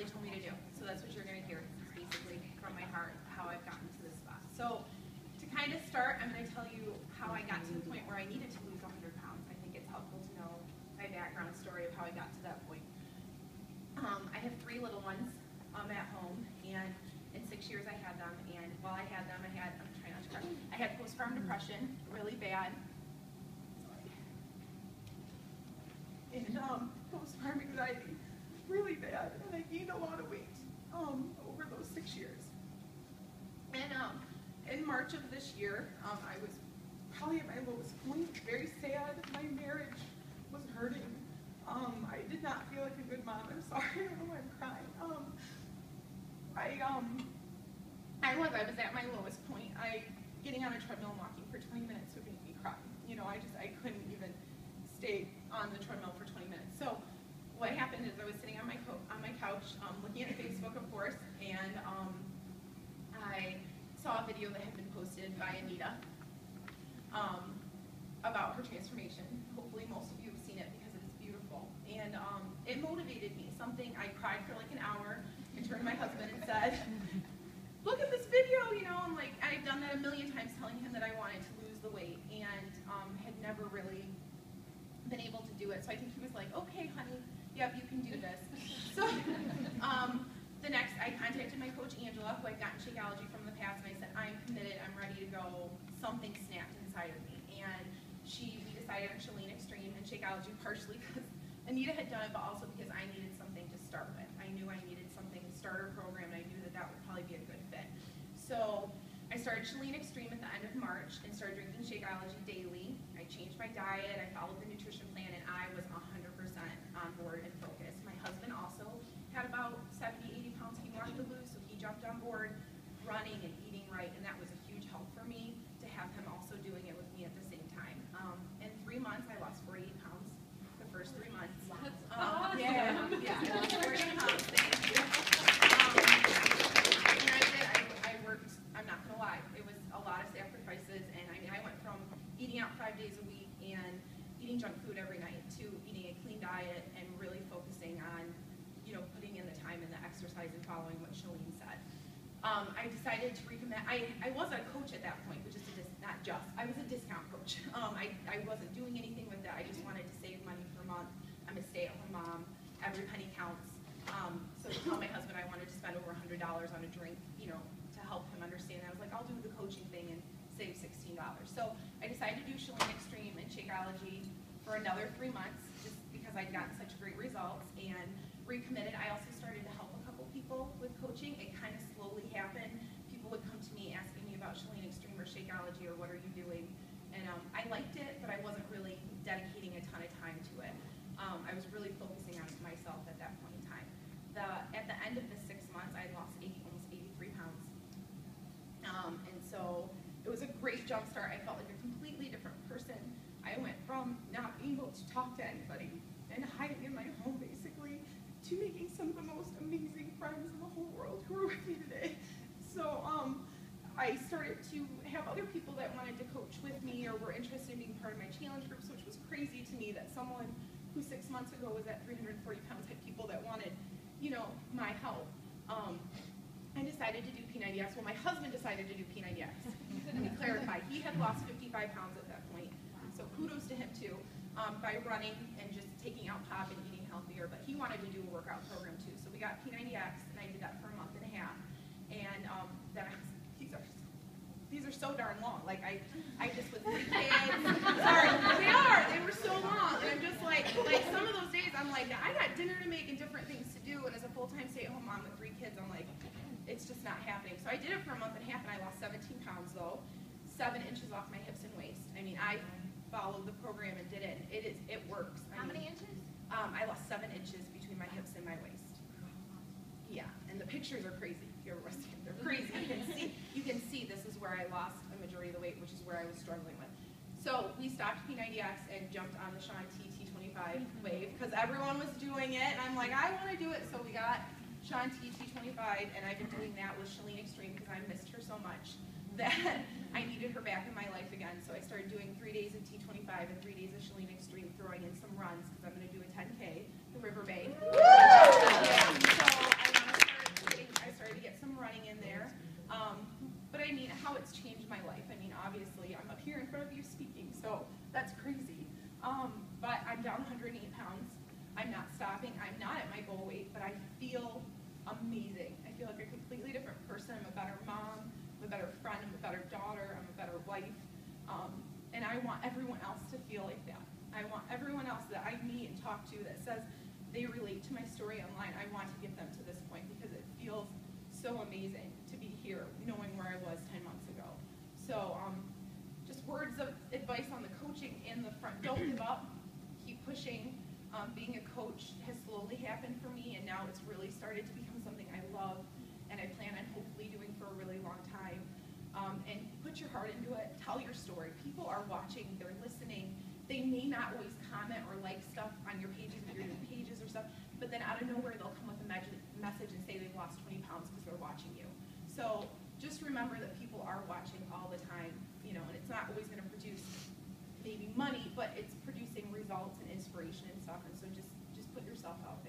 they told me to do. So that's what you're going to hear. It's basically from my heart how I've gotten to this spot. So to kind of start, I'm going to tell you how I got to the point where I needed to lose 100 pounds. I think it's helpful to know my background story of how I got to that point. I have 3 little ones at home, and in 6 years I had them, and while I had them, I'm trying not to cry, I had postpartum depression, really bad, and postpartum anxiety, really bad, and I gained a lot of weight over those 6 years. And in March of this year, I was probably at my lowest point, very sad. My marriage was hurting. I did not feel like a good mom. I'm sorry, I don't know why I'm crying. I was at my lowest point. Getting on a treadmill and walking for 20 minutes would make me cry. You know, I couldn't even stay on the treadmill for 20 minutes. So what happened is I was sitting on my couch, looking at Facebook, of course, and I saw a video that had been posted by Anita about her transformation. Hopefully most of you have seen it because it is beautiful. And it motivated me. I cried for like an hour and turned to my husband and said, look at this video, you know, and like I've done that a million times telling him that I wanted to lose the weight and had never really been able to do it. So I think he was like, okay, honey, yep, you can do this. So I contacted my coach, Angela, who I'd gotten Shakeology from the past, and I said, I'm committed, I'm ready to go. Something snapped inside of me. And we decided on Chalean Extreme and Shakeology, partially because Anita had done it, but also because I needed something to start with. I knew I needed something to start a program, and I knew that that would probably be a good fit. So I started Chalean Extreme at the end of March and started drinking Shakeology daily. I changed my diet, I followed the nutrition plan, and I was 100% on board and focused. My husband also had about 70, 80 pounds he wanted to lose, so he jumped on board running and eating right, and that was a huge help for me to have him also doing it with me at the same time. In 3 months, I lost 48 pounds. The first 3 months. Yeah, 48 pounds. Thank you. And I worked. I'm not gonna lie, it was a lot of sacrifices, and I mean, I went from eating out 5 days a week and eating junk food every night to eating a clean diet and really focusing on, you know, putting in the time and the exercise and following what Chalean said. I decided to recommend. I was a coach at that point, which is I was a discount coach. I wasn't doing anything with that. I just wanted to save money per month. I'm a stay-at-home mom. Every penny counts. So to tell my husband I wanted to spend over $100 on a drink, you know, to help him understand. I was like, I'll do the coaching thing and save $16. So I decided to do Chalean Extreme and Shakeology for another 3 months, just because I'd gotten such great results, and recommitted. I also started to help a couple people with coaching. It kind of slowly happened. People would come to me asking me about Chalean Extreme or Shakeology or what are you doing, and I liked it, but I wasn't really dedicating a ton of time to it. I was really focusing on myself at that point in time. At the end of the 6 months, I had lost almost 83 pounds, and so it was a great jump start. I felt like a completely different person. I went from not being able to talk to anybody and hiding in my home, basically, to making some of the most amazing friends in the whole world who are with me today. So I started to have other people that wanted to coach with me or were interested in being part of my challenge groups, which was crazy to me that someone who 6 months ago was at 340 pounds had people that wanted, you know, my help. I decided to do P90X. Well, my husband decided to do P90X. Let me clarify. He had lost 55 pounds at that point, so kudos to him too, by running and just taking out pop and eating healthier, but he wanted to do a workout program too. So we got P90X, and I did that for a month and a half. And then these are so darn long. Like I just with 3 kids. Sorry, they were so long. And I'm just like some of those days I'm like, I got dinner to make and different things to do, and as a full-time stay-at-home mom with 3 kids, I'm like, it's just not happening. So I did it for a month and a half, and I lost 17 pounds though, 7 inches off my hips and waist. I mean, I followed the program and did it. It works. How many inches? I lost 7 inches between my hips and my waist. Yeah, and the pictures are crazy. If you ever see them, they're crazy. You can see this is where I lost a majority of the weight, which is where I was struggling with. So we stopped P90X and jumped on the Shaun T25 wave because everyone was doing it, and I'm like, I want to do it. So we got Shaun T25, and I've been doing that with Chalean Extreme because I missed her so much that I needed her back in my life again. So I started doing 3 days of T25 and 3 days of Chalean Extreme, throwing in some runs because I'm going to do a 10K, the River Bay. Yeah, so how it's changed my life. I mean, obviously, I'm up here in front of you speaking, so that's crazy. But I'm down 108 pounds. I'm not stopping. I'm not at my goal weight, but I feel amazing. I feel like a completely different person. I'm a better mom. I'm a better friend. I'm a better daughter. I'm a better wife. And I want everyone else to feel like that. I want everyone else that I meet and talk to that says they relate to my story online. I want to get them to this point because it feels so amazing to be here, knowing where I was 10 months ago. So just words of advice on the coaching in the front. Don't give up. Keep pushing. Being a coach has slowly happened for me, and now it's really started to become something I love and I plan on hopefully doing for a really long time. And put your heart into it. Tell your story. People are watching. They're listening. They may not always comment or like stuff on your pages if you're doing pages or stuff, but then out of nowhere they'll come with a message and say they've lost 20 pounds because they're watching you. So just remember that people are watching all the time, you know, and it's not always going to produce maybe money, but it's producing results and inspiration and stuff, and so just put yourself out